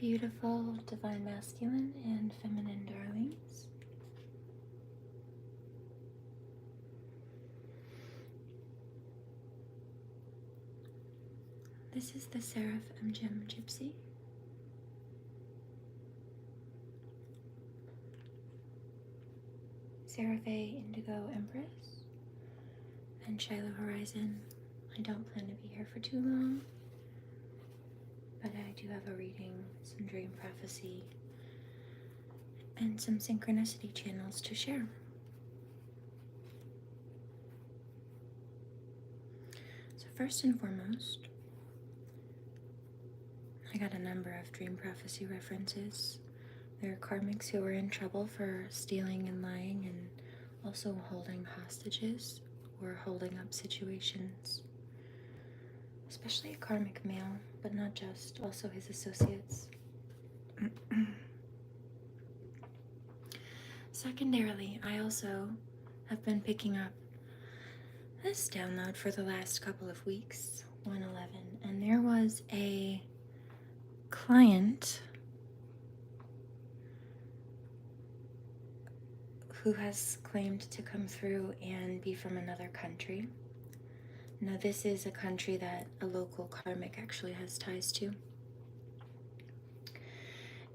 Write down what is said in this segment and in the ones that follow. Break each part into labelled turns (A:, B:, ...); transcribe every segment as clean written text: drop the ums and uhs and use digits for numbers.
A: Beautiful divine masculine and feminine darlings. This is the Seraphim Gem Gypsy. SeraFae Indigo Empress and Shiloh Horizon. I don't plan to be here for too long, but I do have a reading, some dream prophecy, and some synchronicity channels to share. So first and foremost, I got a number of dream prophecy references. There are karmics who are in trouble for stealing and lying and also holding hostages or holding up situations. Especially a karmic male, but not just, also his associates. Secondarily, I also have been picking up this download for the last couple of weeks, 111, and there was a client who has claimed to come through and be from another country. Now, this is a country that a local karmic actually has ties to.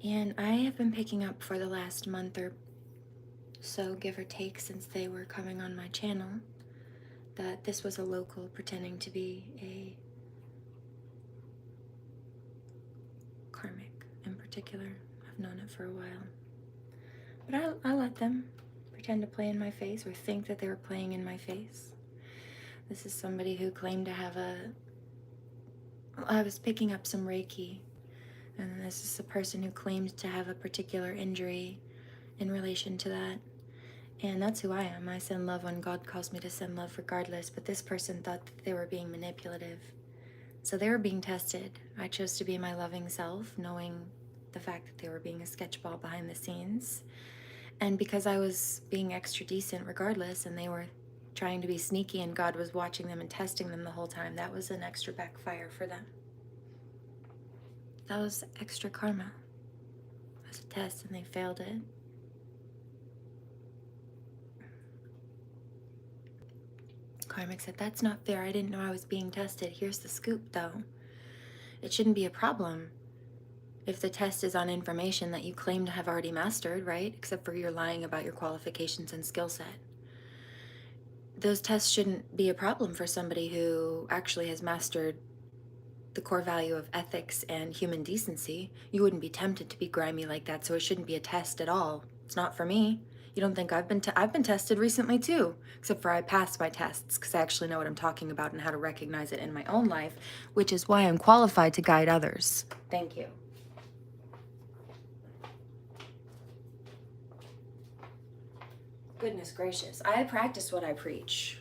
A: And I have been picking up for the last month or so, give or take, since they were coming on my channel, that this was a local pretending to be a karmic in particular. I've known it for a while. But I let them pretend to play in my face or think that they were playing in my face. This is somebody who claimed to have I was picking up some Reiki, and this is a person who claimed to have a particular injury in relation to that. And that's who I am. I send love when God calls me to send love regardless, but this person thought that they were being manipulative. So they were being tested. I chose to be my loving self, knowing the fact that they were being a sketchball behind the scenes. And because I was being extra decent regardless, and they were trying to be sneaky and God was watching them and testing them the whole time, that was an extra backfire for them. That was extra karma. It was a test and they failed it. Karmic said, "That's not fair. I didn't know I was being tested. Here's the scoop, though. It shouldn't be a problem if the test is on information that you claim to have already mastered, right? Except for you're lying about your qualifications and skill set. Those tests shouldn't be a problem for somebody who actually has mastered the core value of ethics and human decency. You wouldn't be tempted to be grimy like that, so it shouldn't be a test at all. It's not for me. You don't think I've been tested recently too, except for I passed my tests because I actually know what I'm talking about and how to recognize it in my own life, which is why I'm qualified to guide others. Thank you." Goodness gracious, I practice what I preach.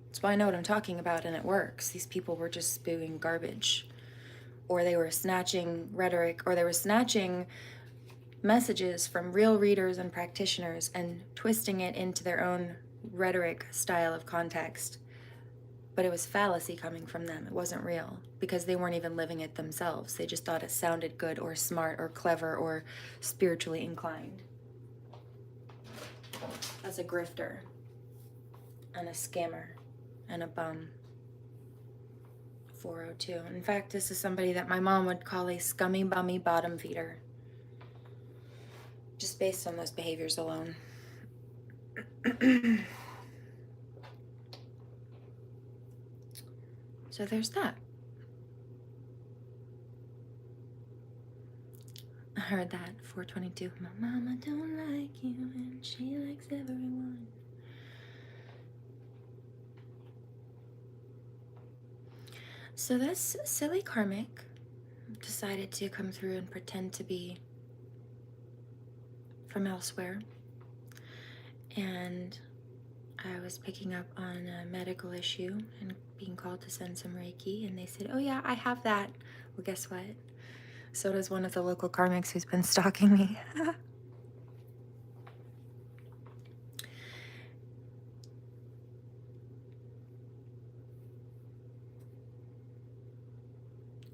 A: That's why I know what I'm talking about and it works. These people were just spewing garbage, or they were snatching rhetoric, or they were snatching messages from real readers and practitioners and twisting it into their own rhetoric style of context. But it was fallacy coming from them. It wasn't real because they weren't even living it themselves. They just thought it sounded good or smart or clever or spiritually inclined. As a grifter and a scammer and a bum. 402. In fact, this is somebody that my mom would call a scummy, bummy bottom feeder. Just based on those behaviors alone. So there's that. I heard that, 422. My mama don't like you and she likes everyone. So this silly karmic decided to come through and pretend to be from elsewhere. And I was picking up on a medical issue and being called to send some Reiki, and they said, "Oh yeah, I have that." Well, guess what? So does one of the local karmics who's been stalking me.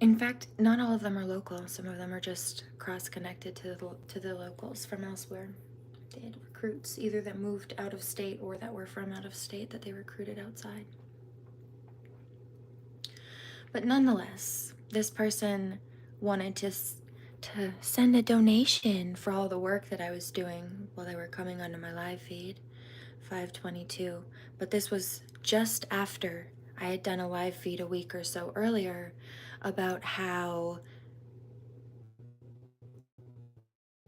A: In fact, not all of them are local. Some of them are just cross-connected to the locals from elsewhere. They had recruits either that moved out of state or that were from out of state that they recruited outside. But nonetheless, this person wanted to send a donation for all the work that I was doing while they were coming onto my live feed, 5/22. But this was just after I had done a live feed a week or so earlier about how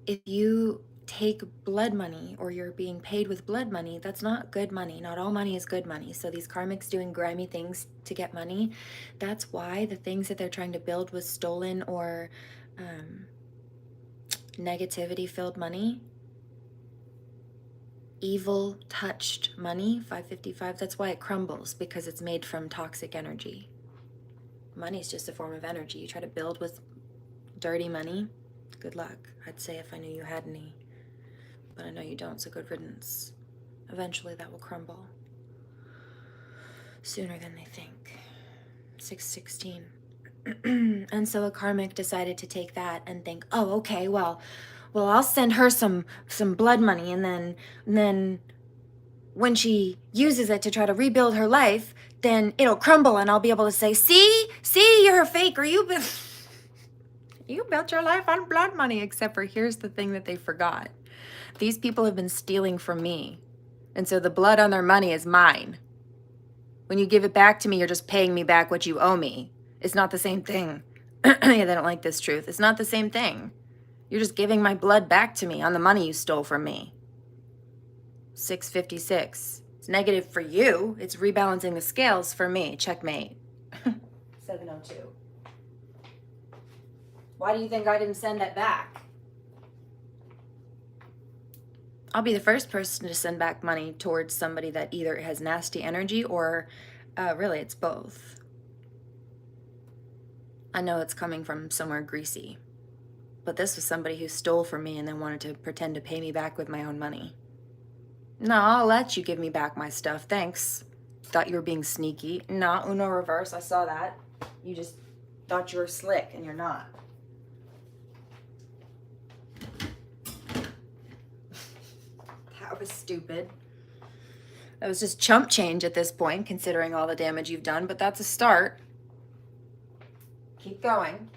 A: if you take blood money or you're being paid with blood money, that's not good money. Not all money is good money. So these karmics doing grimy things to get money, that's why the things that they're trying to build with stolen or negativity filled money, evil touched money, 555, that's why it crumbles, because it's made from toxic energy. Money is just a form of energy. You try to build with dirty money, good luck, I'd say, if I knew you had any. But I know you don't, so good riddance. Eventually that will crumble. Sooner than they think. 616. And so a karmic decided to take that and think, oh, okay, well, I'll send her some blood money, and then when she uses it to try to rebuild her life, then it'll crumble and I'll be able to say, see, you're a faker. You built your life on blood money. Except for here's the thing that they forgot. These people have been stealing from me. And so the blood on their money is mine. When you give it back to me, you're just paying me back what you owe me. It's not the same thing. Yeah, they don't like this truth. It's not the same thing. You're just giving my blood back to me on the money you stole from me. 656. It's negative for you. It's rebalancing the scales for me. Checkmate. 702. Why do you think I didn't send that back? I'll be the first person to send back money towards somebody that either has nasty energy or really it's both. I know it's coming from somewhere greasy, but this was somebody who stole from me and then wanted to pretend to pay me back with my own money. No, I'll let you give me back my stuff, thanks. Thought you were being sneaky. No, Uno reverse, I saw that. You just thought you were slick and you're not. That was stupid. That was just chump change at this point, considering all the damage you've done, but that's a start. Keep going.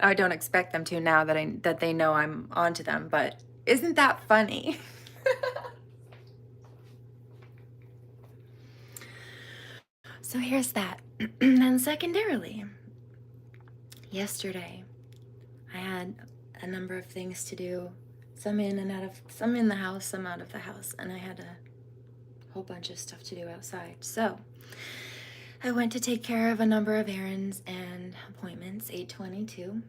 A: I don't expect them to now that they know I'm onto them, but isn't that funny? So here's that. And secondarily, yesterday I had a number of things to do, some in the house, some out of the house, and I had a whole bunch of stuff to do outside. So I went to take care of a number of errands and appointments, 8:22.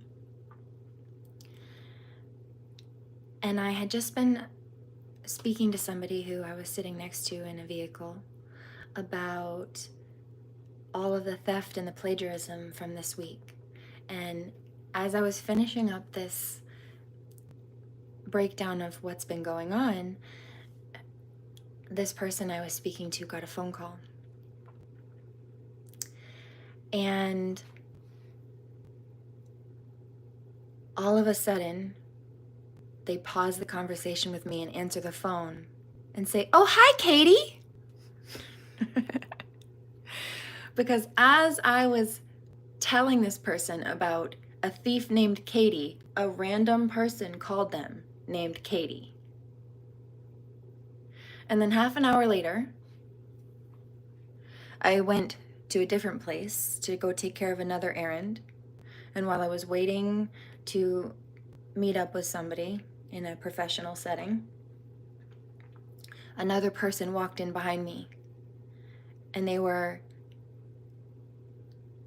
A: And I had just been speaking to somebody who I was sitting next to in a vehicle about all of the theft and the plagiarism from this week. And as I was finishing up this breakdown of what's been going on, this person I was speaking to got a phone call. And all of a sudden, they pause the conversation with me and answer the phone and say, "Oh, hi, Katie." Because as I was telling this person about a thief named Katie, a random person called them named Katie. And then half an hour later, I went to a different place to go take care of another errand. And while I was waiting to meet up with somebody in a professional setting, another person walked in behind me, and they were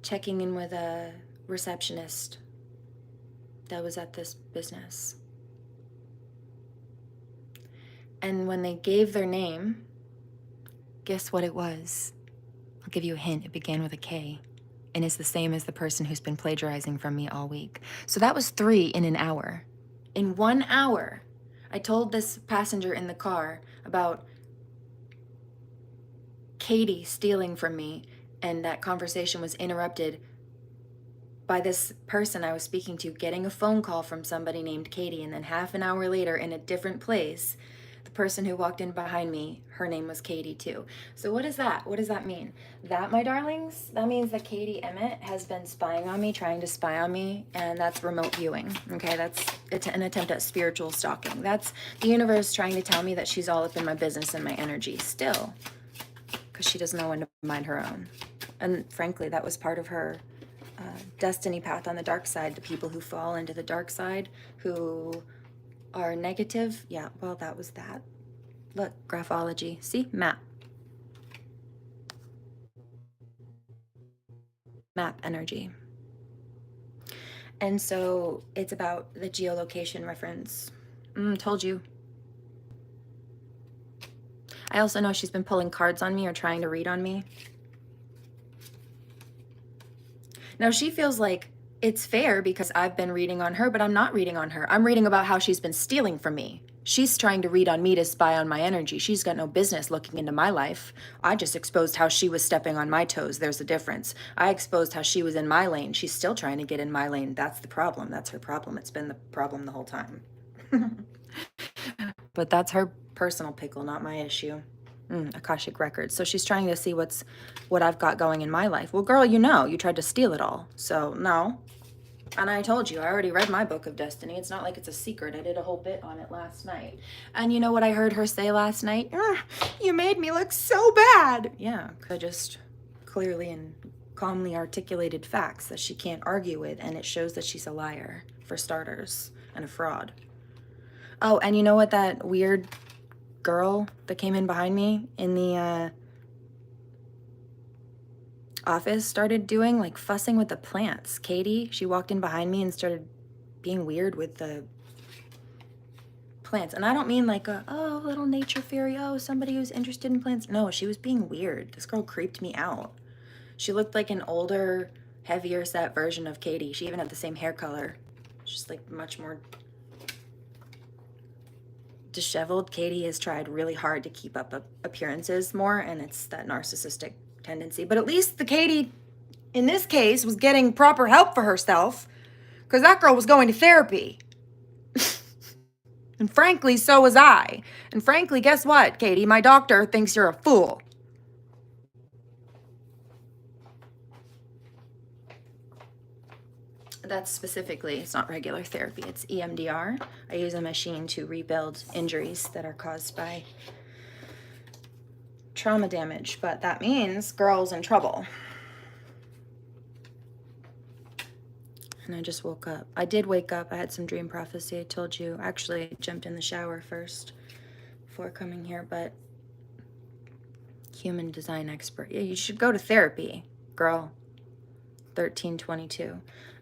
A: checking in with a receptionist that was at this business. And when they gave their name, guess what it was? I'll give you a hint. It began with a K, and is the same as the person who's been plagiarizing from me all week. So that was 3 in an hour. In 1 hour, I told this passenger in the car about Katie stealing from me, And that conversation was interrupted by this person I was speaking to getting a phone call from somebody named Katie. And then half an hour later, in a different place, the person who walked in behind me, her name was Katie too. So what is that? What does that mean? That, my darlings, that means that Katie Emmett has been spying on me, trying to spy on me, and that's remote viewing. Okay, it's an attempt at spiritual stalking. That's the universe trying to tell me that she's all up in my business and my energy still, because she doesn't know when to mind her own. And frankly, that was part of her destiny path on the dark side. The people who fall into the dark side, who are negative, yeah, well, that was that. Look, graphology, see, map energy. And so it's about the geolocation reference. Told you. I also know she's been pulling cards on me or trying to read on me. Now she feels like it's fair because I've been reading on her, but I'm not reading on her. I'm reading about how she's been stealing from me. She's trying to read on me to spy on my energy. She's got no business looking into my life. I just exposed how she was stepping on my toes. There's a difference. I exposed how she was in my lane. She's still trying to get in my lane. That's the problem. That's her problem. It's been the problem the whole time. But that's her personal pickle, not my issue. Akashic records. So she's trying to see what I've got going in my life. Well, girl, you know, you tried to steal it all. So no. And I told you, I already read my book of destiny. It's not like it's a secret. I did a whole bit on it last night. And you know what I heard her say last night? You made me look so bad. Yeah, I just clearly and calmly articulated facts that she can't argue with. And it shows that she's a liar, for starters, and a fraud. Oh, and you know what that weird girl that came in behind me in the office started doing? Like fussing with the plants. Katie, she walked in behind me and started being weird with the plants. And I don't mean like oh, little nature fairy, oh, somebody who's interested in plants. No, she was being weird. This girl creeped me out. She looked like an older, heavier set version of Katie. She even had the same hair color. Just like much more disheveled. Katie has tried really hard to keep up appearances more, and it's that narcissistic tendency. But at least the Katie in this case was getting proper help for herself, because that girl was going to therapy. And frankly, so was I. And frankly, guess what, Katie? My doctor thinks you're a fool. That's specifically, it's not regular therapy, it's EMDR. I use a machine to rebuild injuries that are caused by trauma damage, but that means girl's in trouble. And I just woke up. I did wake up. I had some dream prophecy. I told you. Actually, I jumped in the shower first before coming here, but human design expert. Yeah, you should go to therapy, girl. 1322.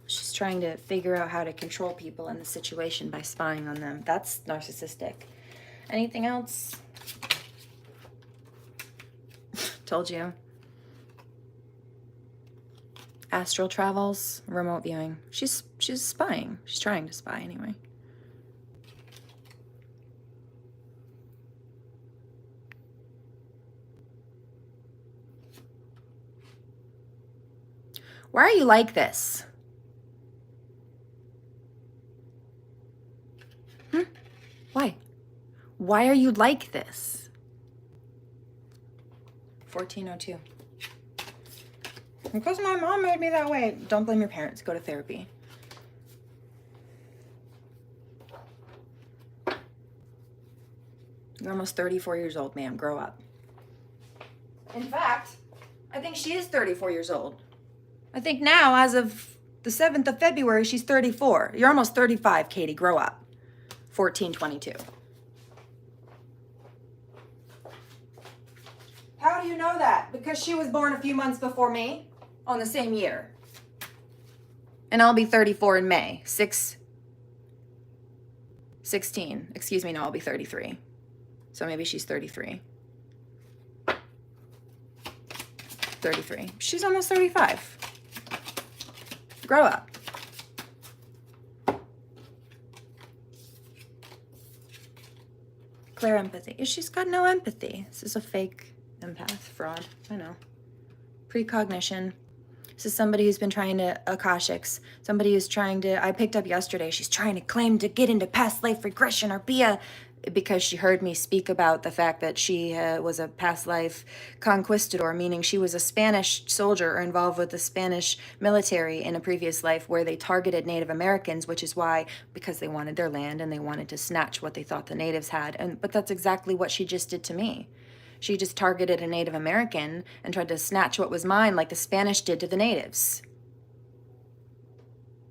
A: She's trying to figure out how to control people in the situation by spying on them. That's narcissistic. Anything else? Told you. Astral travels, remote viewing. She's spying. She's trying to spy anyway. Why are you like this? Why? Why are you like this? 1402. Because my mom made me that way. Don't blame your parents. Go to therapy. You're almost 34 years old, ma'am. Grow up. In fact, I think she is 34 years old. I think now, as of the 7th of February, she's 34. You're almost 35, Katie. Grow up. 1422. How do you know that? Because she was born a few months before me on the same year. And I'll be 34 in May. 16. Excuse me, no, I'll be 33. So maybe she's 33. 33. She's almost 35. Grow up. Clear empathy. She's got no empathy. This is a fake empath fraud. I know. Precognition. This is somebody who's been trying to, Akashics, somebody who's trying to, I picked up yesterday, she's trying to claim to get into past life regression or be a, because she heard me speak about the fact that she was a past life conquistador, meaning she was a Spanish soldier or involved with the Spanish military in a previous life where they targeted Native Americans, which is why, because they wanted their land and they wanted to snatch what they thought the natives had. But that's exactly what she just did to me. She just targeted a Native American and tried to snatch what was mine like the Spanish did to the natives.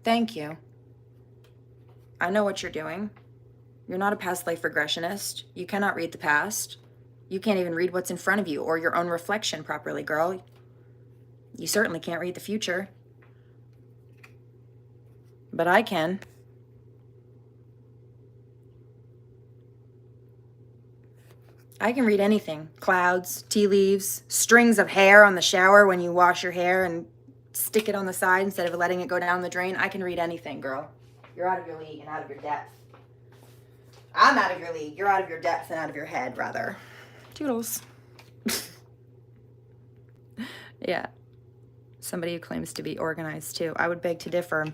A: Thank you. I know what you're doing. You're not a past life regressionist. You cannot read the past. You can't even read what's in front of you or your own reflection properly, girl. You certainly can't read the future. But I can. I can read anything. Clouds, tea leaves, strings of hair on the shower when you wash your hair and stick it on the side instead of letting it go down the drain. I can read anything, girl. You're out of your league and out of your depth. I'm out of your league. You're out of your depth and out of your head, rather. Toodles. Yeah. Somebody who claims to be organized, too. I would beg to differ.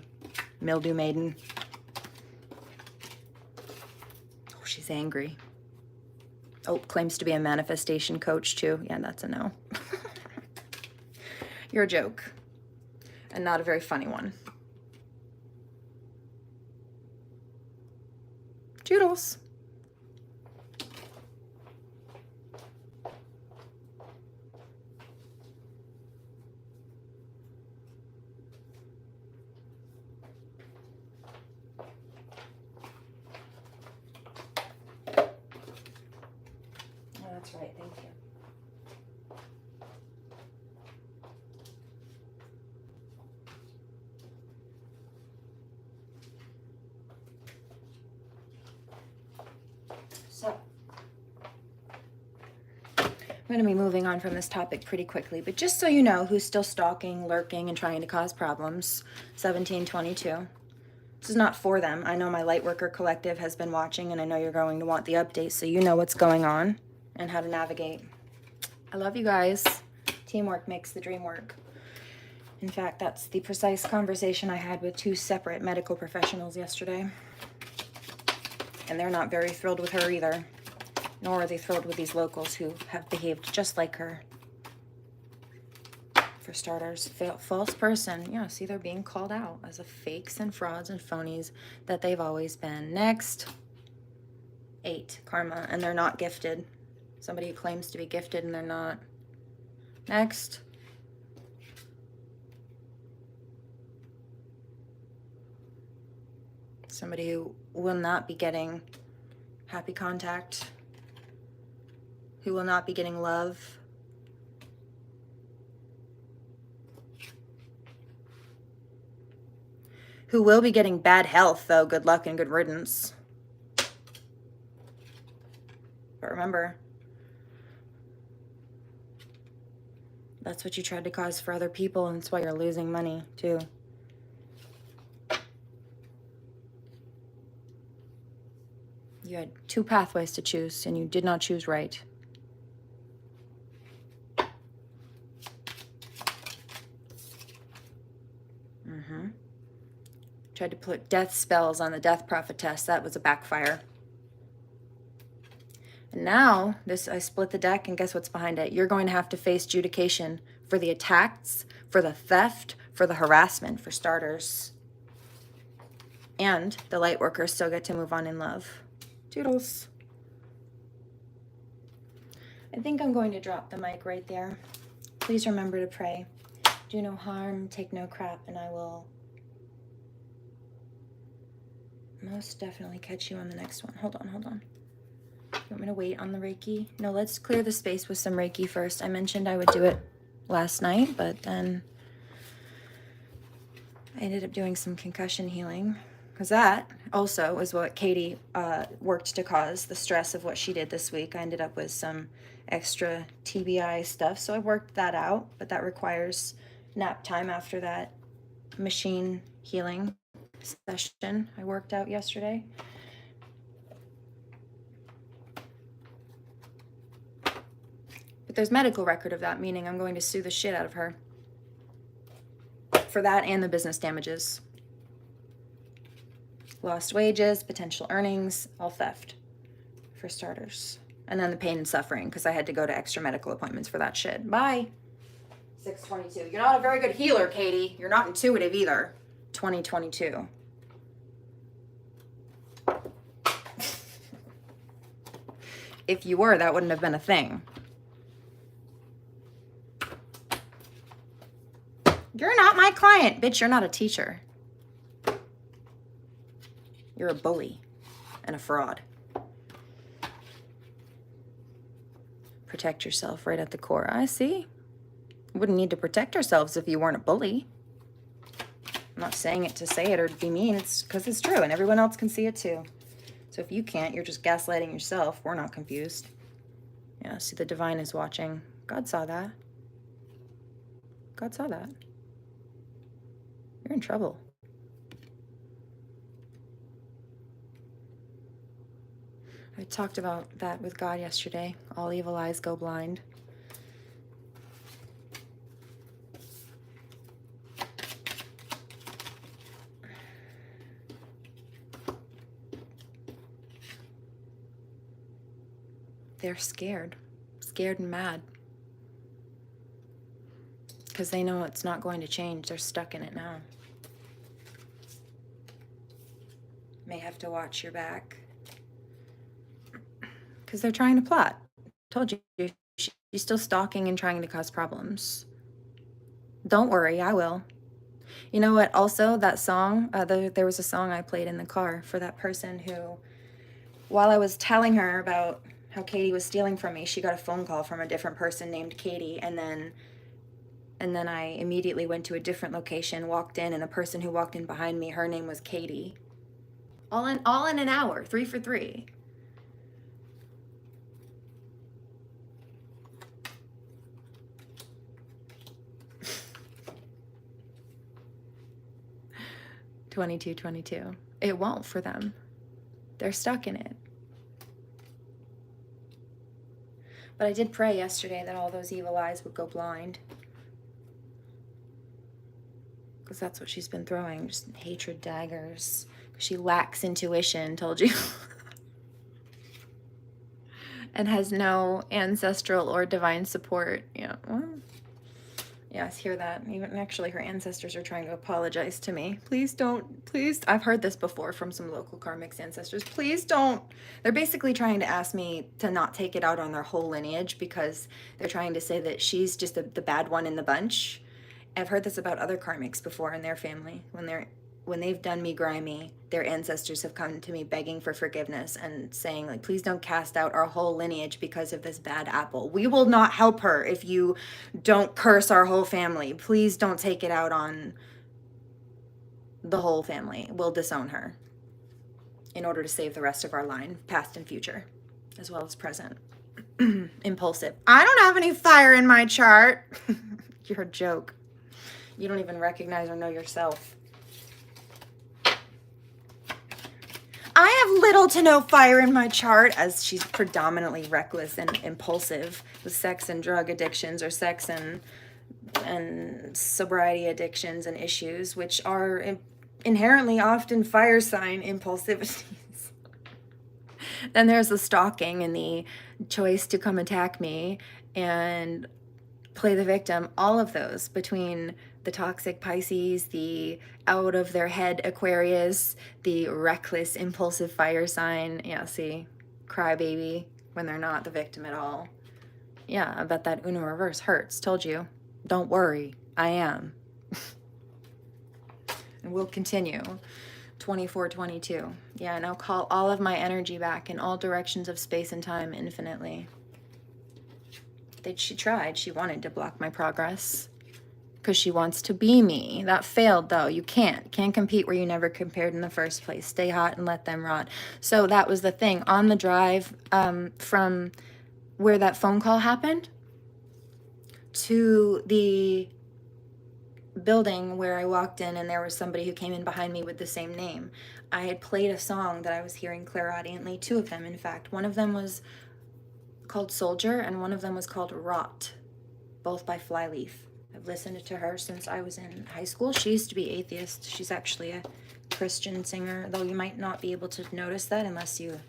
A: Mildew maiden. Oh, she's angry. Oh, claims to be a manifestation coach, too. Yeah, that's a no. You're a joke. And not a very funny one. Toodles. Oh, that's right. Thank you. So, I'm going to be moving on from this topic pretty quickly, but just so you know who's still stalking, lurking, and trying to cause problems, 1722. This is not for them. I know my Lightworker Collective has been watching, and I know you're going to want the updates so you know what's going on and how to navigate. I love you guys. Teamwork makes the dream work. In fact, that's the precise conversation I had with 2 separate medical professionals yesterday. And they're not very thrilled with her either. Nor are they thrilled with these locals who have behaved just like her. For starters, false person. Yeah, see, they're being called out as a fakes and frauds and phonies that they've always been. Next, 8, karma, and they're not gifted. Somebody who claims to be gifted and they're not. Next. Somebody who will not be getting happy contact. Who will not be getting love. Who will be getting bad health, though. Good luck and good riddance. But remember, that's what you tried to cause for other people, and that's why you're losing money, too. You had 2 pathways to choose, and you did not choose right. Tried to put death spells on the death prophetess. That was a backfire. And now, I split the deck, and guess what's behind it? You're going to have to face adjudication for the attacks, for the theft, for the harassment, for starters. And the light workers still get to move on in love. Toodles. I think I'm going to drop the mic right there. Please remember to pray. Do no harm, take no crap, and I will most definitely catch you on the next one. Hold on. You want me to wait on the Reiki? No, let's clear the space with some Reiki first. I mentioned I would do it last night, but then I ended up doing some concussion healing. Because that also is what Katie worked to cause, the stress of what she did this week. I ended up with some extra TBI stuff, so I worked that out, but that requires nap time after that machine healing session I worked out yesterday. But But there's medical record of that, meaning I'm going to sue the shit out of her for that and the business damages. Lost wages, potential earnings, all theft, for starters. And then the pain and suffering, because I had to go to extra medical appointments for that shit. Bye. 622. You're not a very good healer, Katie. You're not intuitive either. 2022. If you were, that wouldn't have been a thing. You're not my client. Bitch, you're not a teacher. You're a bully and a fraud. Protect yourself right at the core. I see. Wouldn't need to protect ourselves if you weren't a bully. I'm not saying it to say it or to be mean. It's because it's true and everyone else can see it too. So if you can't, you're just gaslighting yourself. We're not confused. Yeah, see, the divine is watching. God saw that. God saw that. You're in trouble. I talked about that with God yesterday. All evil eyes go blind. They're scared and mad. Because they know it's not going to change. They're stuck in it now. May have to watch your back. Because they're trying to plot. Told you, she's still stalking and trying to cause problems. Don't worry, I will. You know what? Also, that song, there was a song I played in the car for that person who, while I was telling her about how Katie was stealing from me, she got a phone call from a different person named Katie, and then I immediately went to a different location, walked in, and the person who walked in behind me, her name was Katie. All in an hour, 3 for 3. $22.22. It won't for them. They're stuck in it. But I did pray yesterday that all those evil eyes would go blind. Because that's what she's been throwing, just hatred daggers. She lacks intuition, told you. And has no ancestral or divine support. Yeah, well, yes, hear that. Even actually, her ancestors are trying to apologize to me. Please don't, please. I've heard this before from some local Karmic ancestors. Please don't. They're basically trying to ask me to not take it out on their whole lineage because they're trying to say that she's just the bad one in the bunch. I've heard this about other Karmics before in their family. When they've done me grimy, their ancestors have come to me begging for forgiveness and saying, like, please don't cast out our whole lineage because of this bad apple. We will not help her if you don't curse our whole family. Please don't take it out on the whole family. We'll disown her in order to save the rest of our line, past and future, as well as present. Impulsive. I don't have any fire in my chart. You're a joke. You don't even recognize or know yourself. I have little to no fire in my chart, as she's predominantly reckless and impulsive with sex and drug addictions, or sex and sobriety addictions and issues, which are inherently often fire sign impulsivities. Then there's the stalking and the choice to come attack me and play the victim. All of those between the toxic Pisces, the out of their head Aquarius, the reckless impulsive fire sign. Yeah, see, crybaby when they're not the victim at all. Yeah, I bet that Uno reverse hurts. Told you. Don't worry, I am. And we'll continue. 2422. Yeah, now call all of my energy back in all directions of space and time infinitely. She tried. She wanted to block my progress because she wants to be me. That failed, though. You can't compete where you never compared in the first place. Stay hot and let them rot. So that was the thing. On the drive from where that phone call happened to the building where I walked in, and there was somebody who came in behind me with the same name. I had played a song that I was hearing clairaudiently, 2 of them, in fact. One of them was called Soldier, and one of them was called Rot, both by Flyleaf. I've listened to her since I was in high school. She used to be atheist. She's actually a Christian singer, though you might not be able to notice that unless you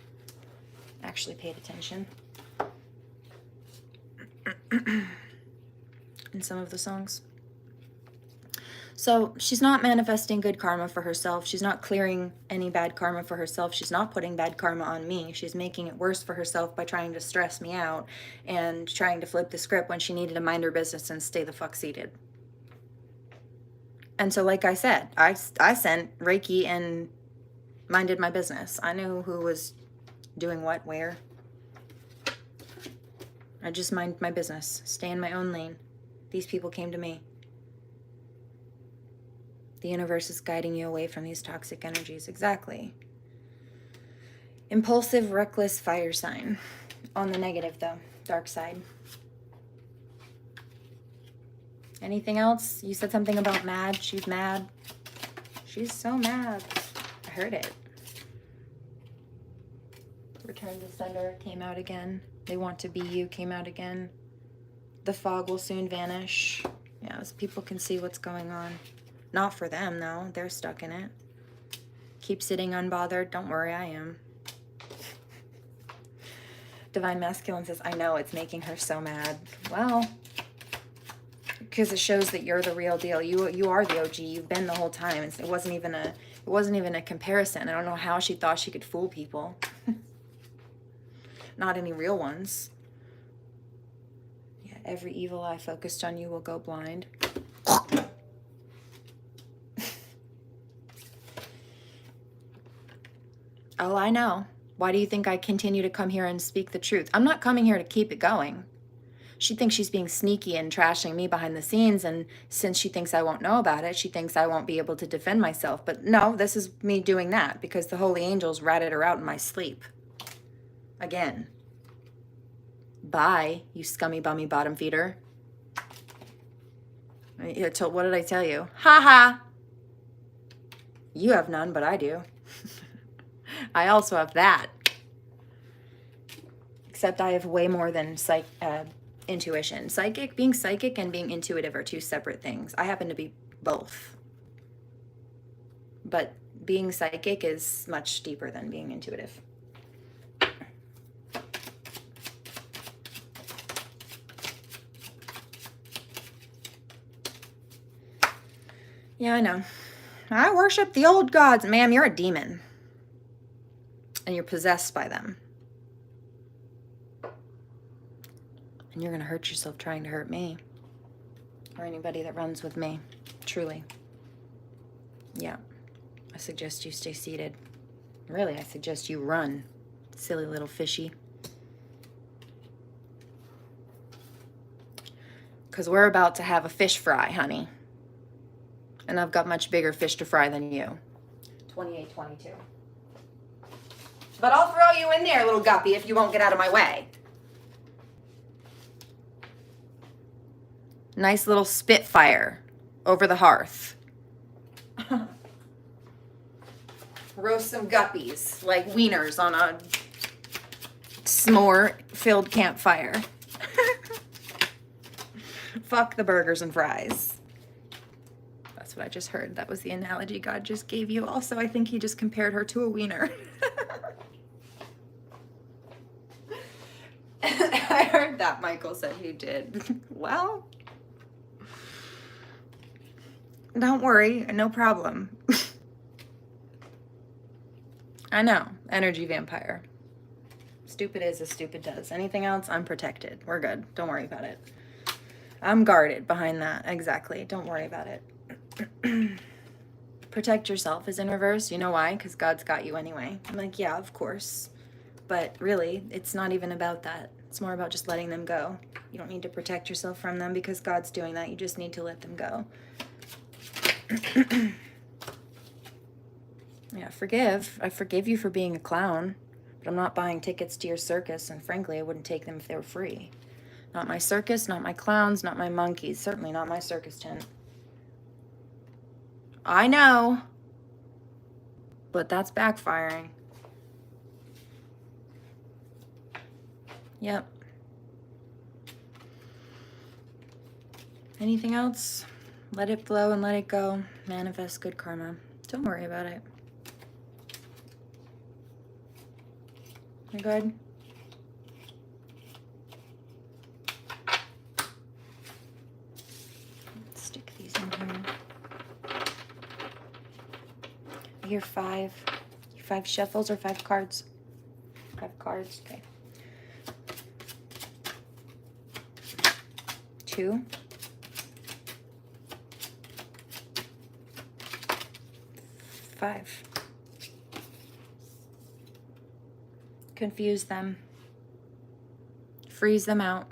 A: actually paid attention in some of the songs. So she's not manifesting good karma for herself. She's not clearing any bad karma for herself. She's not putting bad karma on me. She's making it worse for herself by trying to stress me out and trying to flip the script when she needed to mind her business and stay the fuck seated. And so, like I said, I sent Reiki and minded my business. I knew who was doing what, where. I just mind my business, stay in my own lane. These people came to me. The universe is guiding you away from these toxic energies. Exactly. Impulsive, reckless fire sign. On the negative, though. Dark side. Anything else? You said something about mad. She's mad. She's so mad. I heard it. Return to Sender came out again. They Want to Be You came out again. The fog will soon vanish. Yeah, as people can see what's going on. Not for them, though. They're stuck in it. Keep sitting unbothered. Don't worry, I am. Divine Masculine says, I know, it's making her so mad. Well, because it shows that you're the real deal. You are the OG. You've been the whole time. It wasn't even a comparison. I don't know how she thought she could fool people. Not any real ones. Yeah, every evil eye focused on you will go blind. Oh, I know. Why do you think I continue to come here and speak the truth? I'm not coming here to keep it going. She thinks she's being sneaky and trashing me behind the scenes, and since she thinks I won't know about it, she thinks I won't be able to defend myself. But no, this is me doing that because the holy angels ratted her out in my sleep. Again. Bye, you scummy bummy bottom feeder. What did I tell you? Ha ha! You have none, but I do. I also have that. Except I have way more than intuition. Being psychic and being intuitive are two separate things. I happen to be both. But being psychic is much deeper than being intuitive. Yeah, I know. I worship the old gods. Ma'am, you're a demon. And you're possessed by them. And you're going to hurt yourself trying to hurt me. Or anybody that runs with me. Truly. Yeah. I suggest you stay seated. Really, I suggest you run. Silly little fishy. Because we're about to have a fish fry, honey. And I've got much bigger fish to fry than you. 28-22. But I'll throw you in there, little guppy, if you won't get out of my way. Nice little spitfire over the hearth. Roast some guppies like wieners on a s'more-filled campfire. Fuck the burgers and fries. That's what I just heard. That was the analogy God just gave you. Also, I think he just compared her to a wiener. I heard that Michael said he did. Well, don't worry, no problem. I know, energy vampire. Stupid is as stupid does. Anything else, I'm protected. We're good. Don't worry about it. I'm guarded behind that. Exactly. Don't worry about it. Protect yourself is in reverse. You know why? Because God's got you anyway. I'm like, yeah, of course. But really, it's not even about that. It's more about just letting them go. You don't need to protect yourself from them because God's doing that. You just need to let them go. Yeah, forgive. I forgive you for being a clown, but I'm not buying tickets to your circus, and frankly, I wouldn't take them if they were free. Not my circus, not my clowns, not my monkeys. Certainly not my circus tent. I know, but that's backfiring. Yep, Anything else? Let it flow and let it go. Manifest good karma. Don't worry about it. You good? Let's stick these in here. I hear 5. 5 shuffles or 5 cards? 5 cards, okay. 2. 5. Confuse them. Freeze them out.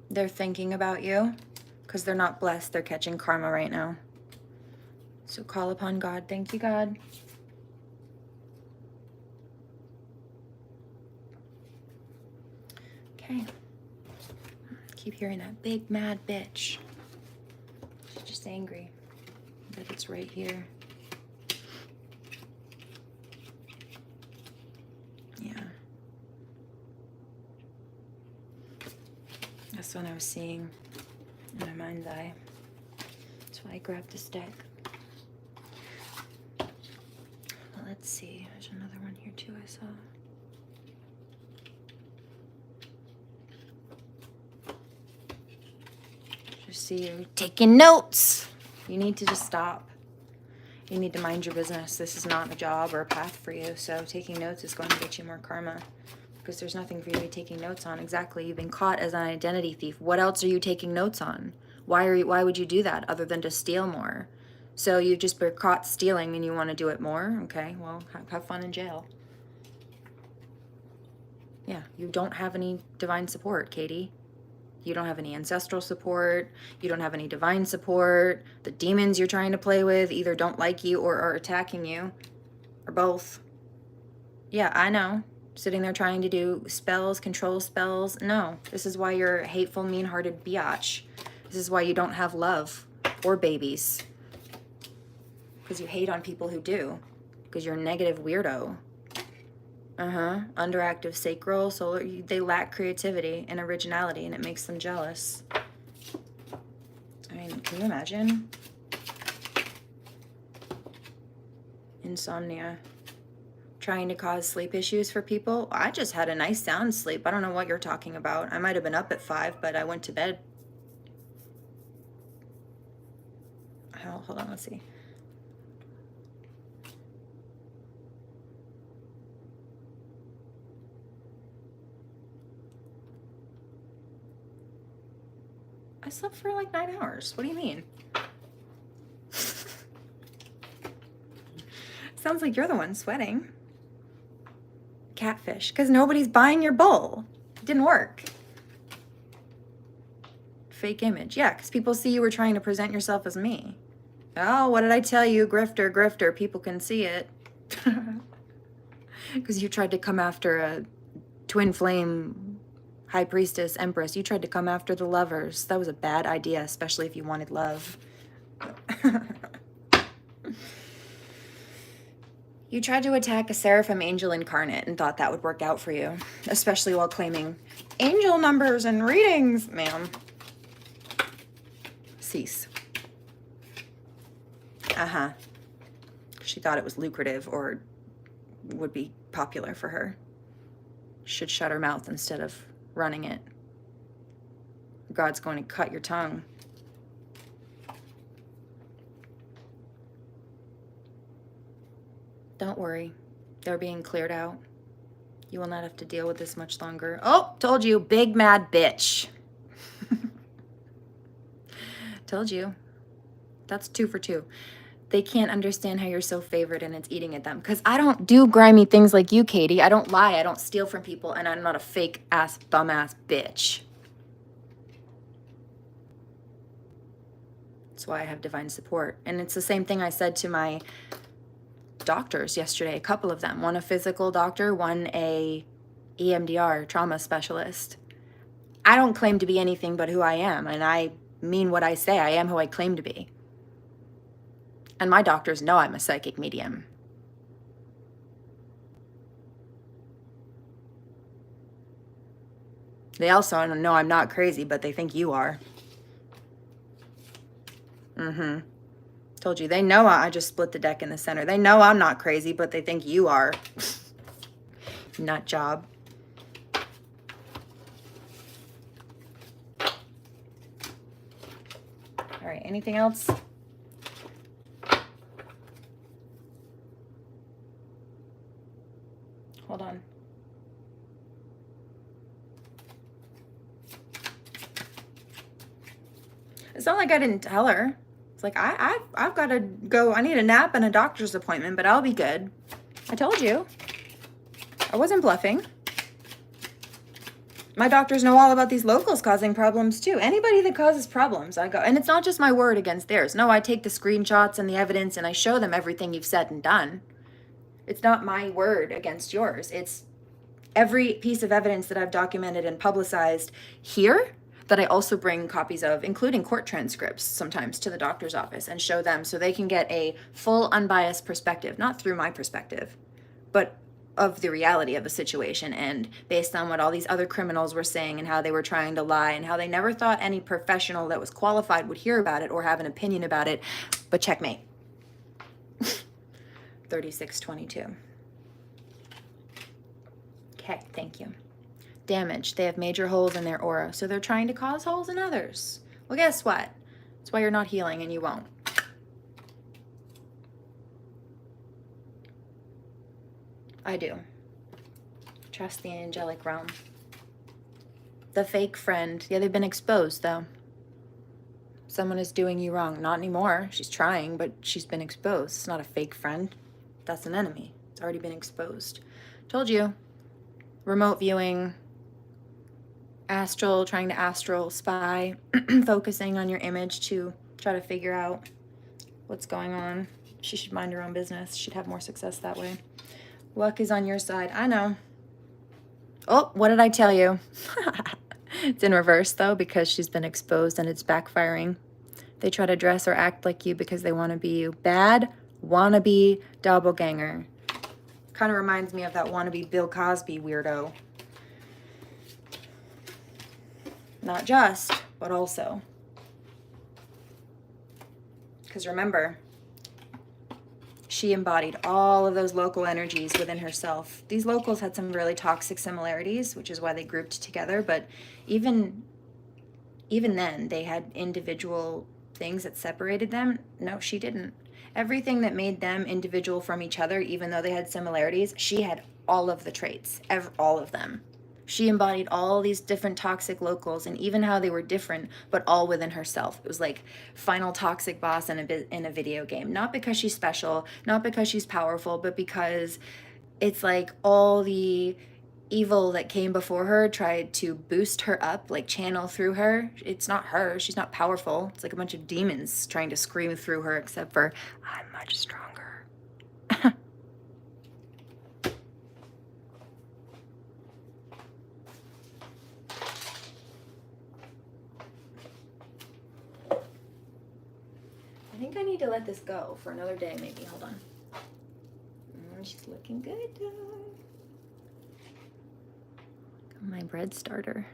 A: They're thinking about you because they're not blessed. They're catching karma right now. So call upon God. Thank you, God. Okay. Keep hearing that big mad bitch. She's just angry that it's right here. Yeah. That's what I was seeing in my mind's eye. That's why I grabbed this deck. Well, let's see. There's another one here too I saw. Just see you taking notes. You need to just stop. You need to mind your business. This is not a job or a path for you. So taking notes is going to get you more karma because there's nothing for you to be taking notes on. Exactly. You've been caught as an identity thief. What else are you taking notes on? Why would you do that other than to steal more? So you've just been caught stealing and you want to do it more? Okay, well, have fun in jail. Yeah, you don't have any divine support, Katie. You don't have any ancestral support. You don't have any divine support. The demons you're trying to play with either don't like you or are attacking you, or both. Yeah, I know. Sitting there trying to do spells, control spells. No, this is why you're a hateful, mean-hearted biatch. This is why you don't have love or babies. Because you hate on people who do. Because you're a negative weirdo. Underactive sacral, solar, they lack creativity and originality, and it makes them jealous. I mean, can you imagine? Insomnia. Trying to cause sleep issues for people. I just had a nice sound sleep. I don't know what you're talking about. I might have been up at 5, but I went to bed. Hold on, let's see. I slept for like 9 hours. What do you mean? Sounds like you're the one sweating. Catfish, because nobody's buying your bowl. It didn't work. Fake image. Yeah, because people see you were trying to present yourself as me. Oh, what did I tell you? Grifter, grifter. People can see it. Because you tried to come after a twin flame high priestess empress. You tried to come after the lovers. That was a bad idea, especially if you wanted love. You tried to attack a seraphim angel incarnate and thought that would work out for you, especially while claiming angel numbers and readings, ma'am. Cease. She thought it was lucrative or would be popular for her. Should shut her mouth instead of running it. God's going to cut your tongue. Don't worry. They're being cleared out. You will not have to deal with this much longer. Oh, told you. Big mad bitch. Told you. That's 2 for 2. They can't understand how you're so favored and it's eating at them. Because I don't do grimy things like you, Katie. I don't lie. I don't steal from people. And I'm not a fake ass, bum ass bitch. That's why I have divine support. And it's the same thing I said to my doctors yesterday, a couple of them. One a physical doctor, one a EMDR trauma specialist. I don't claim to be anything but who I am, and I mean what I say. I am who I claim to be. And my doctors know I'm a psychic medium. They also know I'm not crazy, but they think you are. Mm-hmm. Told you. They know I just split the deck in the center. They know I'm not crazy, but they think you are. Nut job. All right, anything else? Hold on. It's not like I didn't tell her. It's like, I've got to go. I need a nap and a doctor's appointment, but I'll be good. I told you. I wasn't bluffing. My doctors know all about these locals causing problems too. Anybody that causes problems, I go. And it's not just my word against theirs. No, I take the screenshots and the evidence and I show them everything you've said and done. It's not my word against yours. It's every piece of evidence that I've documented and publicized here that I also bring copies of, including court transcripts sometimes, to the doctor's office and show them so they can get a full unbiased perspective, not through my perspective, but of the reality of the situation, and based on what all these other criminals were saying and how they were trying to lie and how they never thought any professional that was qualified would hear about it or have an opinion about it. But checkmate. 3622. Okay, thank you. Damage. They have major holes in their aura, so they're trying to cause holes in others. Well, guess what? That's why you're not healing and you won't. I do. Trust the angelic realm. The fake friend. Yeah, they've been exposed, though. Someone is doing you wrong. Not anymore. She's trying, but she's been exposed. It's not a fake friend. That's an enemy. It's already been exposed. Told you. Remote viewing. Astral, trying to astral spy. Focusing on your image to try to figure out what's going on. She should mind her own business. She'd have more success that way. Luck is on your side. I know. Oh, what did I tell you? It's in reverse, though, because she's been exposed and it's backfiring. They try to dress or act like you because they want to be you. Bad, wannabe doppelganger. Kind of reminds me of that wannabe Bill Cosby weirdo. Not just, but also. Because remember, she embodied all of those local energies within herself. These locals had some really toxic similarities, which is why they grouped together. But even then, they had individual things that separated them. No, she didn't. Everything that made them individual from each other, even though they had similarities, she had all of the traits, all of them. She embodied all these different toxic locals and even how they were different, but all within herself. It was like final toxic boss in a video game. Not because she's special, not because she's powerful, but because it's like all the evil that came before her tried to boost her up, like channel through her. It's not her. She's not powerful. It's like a bunch of demons trying to scream through her, except for, I'm much stronger. I think I need to let this go for another day, maybe. Hold on. She's looking good. My bread starter.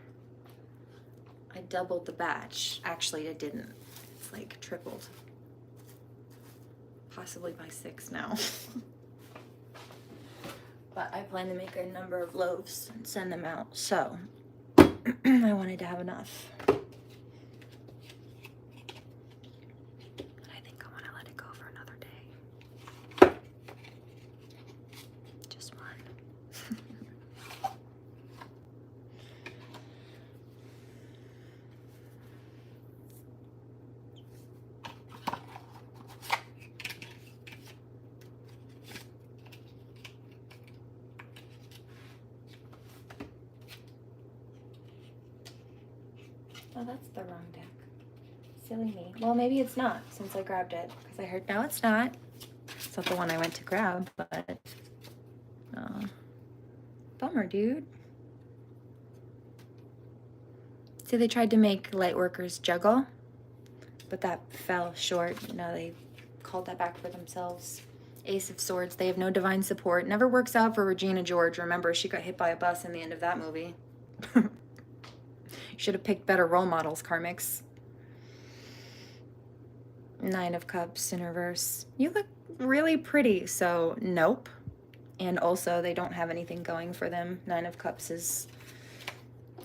A: I doubled the batch. Actually, it didn't. It's like tripled. Possibly by 6 now. But I plan to make a number of loaves and send them out. So, I wanted to have enough. Oh, that's the wrong deck. Silly me. Well, maybe it's not, since I grabbed it. Because I heard, no, it's not. It's not the one I went to grab, but... bummer, dude. See, they tried to make lightworkers juggle, but that fell short. No, they called that back for themselves. Ace of Swords. They have no divine support. Never works out for Regina George. Remember, she got hit by a bus in the end of that movie. Should have picked better role models, Karmics. Nine of Cups in reverse. You look really pretty, so nope. And also, they don't have anything going for them. Nine of Cups is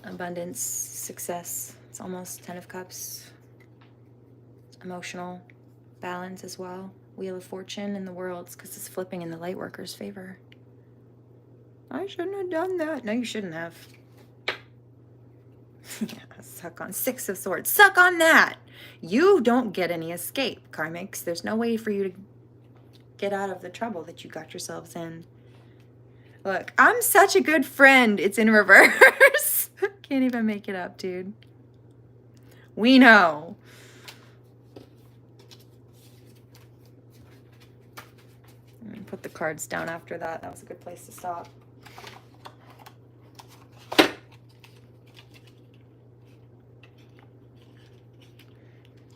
A: abundance, success. It's almost 10 of Cups. Emotional balance as well. Wheel of Fortune in the Worlds, because it's flipping in the light worker's favor. I shouldn't have done that. No, you shouldn't have. Yeah, suck on Six of Swords. Suck on that. You don't get any escape, Karmics. There's no way for you to get out of the trouble that you got yourselves in. Look, I'm such a good friend. It's in reverse. Can't even make it up, dude. We know. Let me put the cards down after that. That was a good place to stop.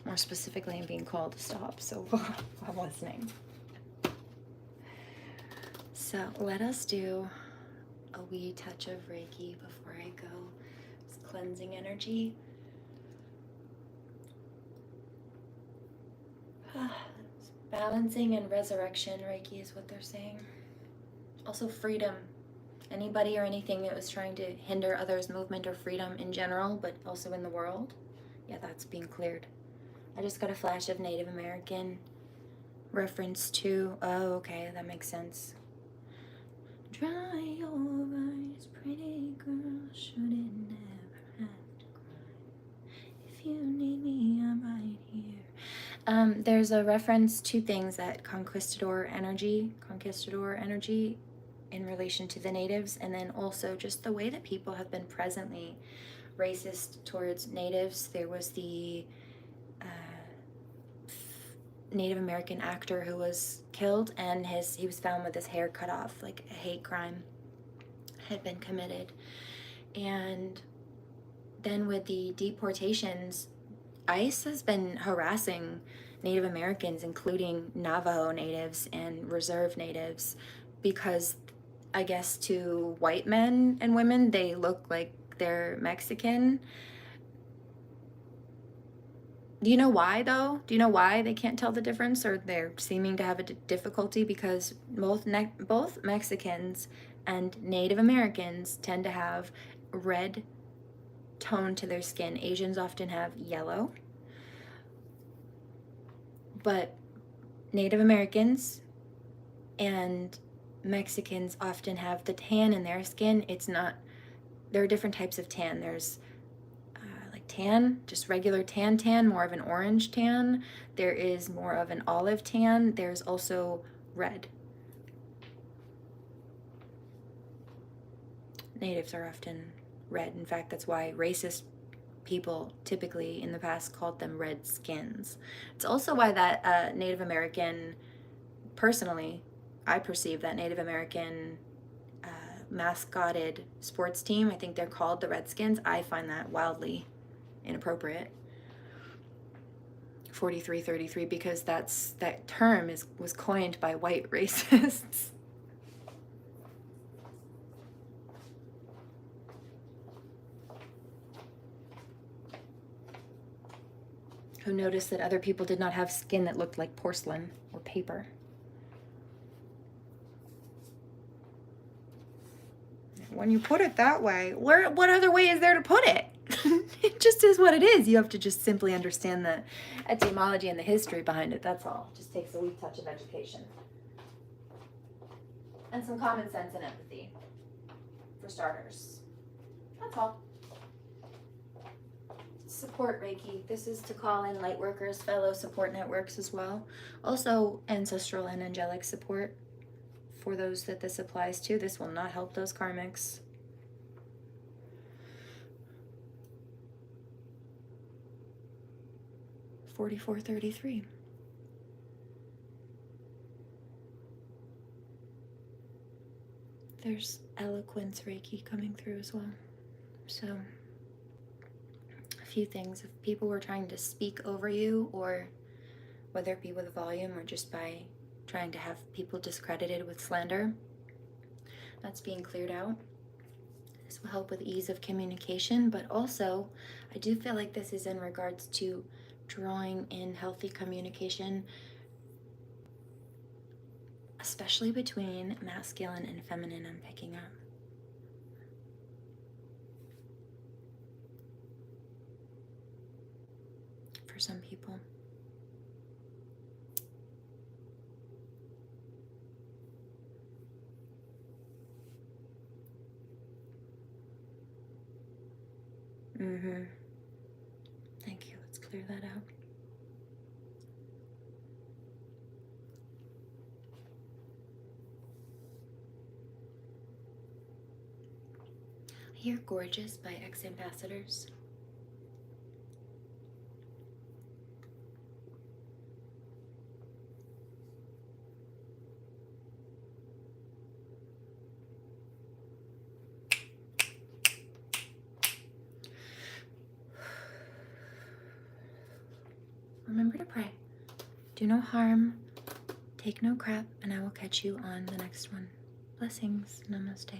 A: More specifically, I'm being called to stop, so I'm listening. So let us do a wee touch of Reiki before I go. It's cleansing energy. Balancing and resurrection Reiki is what they're saying. Also freedom. Anybody or anything that was trying to hinder others' movement or freedom in general, but also in the world. Yeah, that's being cleared. I just got a flash of Native American reference to, oh, okay, that makes sense. Dry your eyes, pretty girl, shouldn't never have to cry. If you need me, I'm right here. There's a reference to things that conquistador energy in relation to the natives, and then also just the way that people have been presently racist towards natives. There was the Native American actor who was killed, and he was found with his hair cut off, like a hate crime had been committed. And then with the deportations, ICE has been harassing Native Americans, including Navajo natives and reserve natives, because I guess to white men and women, they look like they're Mexican. Do you know why, though? Do you know why they can't tell the difference, or they're seeming to have a difficulty? Because both Mexicans and Native Americans tend to have red tone to their skin. Asians often have yellow. But Native Americans and Mexicans often have the tan in their skin. There are different types of tan. There's tan, just regular tan, more of an orange tan. There is more of an olive tan. There's also red. Natives are often red. In fact, that's why racist people typically in the past called them red skins. It's also why that Native American, personally, I perceive that Native American mascotted sports team, I think they're called the Redskins. I find that wildly inappropriate. 4333, because that term was coined by white racists. Who noticed that other people did not have skin that looked like porcelain or paper. When you put it that way, what other way is there to put it? It just is what it is. You have to just simply understand the etymology and the history behind it. That's all. It just takes a wee touch of education. And some common sense and empathy, for starters. That's all. Support Reiki. This is to call in light workers, fellow support networks as well. Also, ancestral and angelic support for those that this applies to. This will not help those karmics. $44.33. There's eloquence Reiki coming through as well. So, a few things. If people were trying to speak over you, or whether it be with volume or just by trying to have people discredited with slander, that's being cleared out. This will help with ease of communication, but also I do feel like this is in regards to drawing in healthy communication, especially between masculine and feminine, I'm picking up. For some people. Thank you. Let's clear that out. I hear Gorgeous by ex-ambassadors. Remember to pray. Do no harm, take no crap, and I will catch you on the next one. Blessings. Namaste.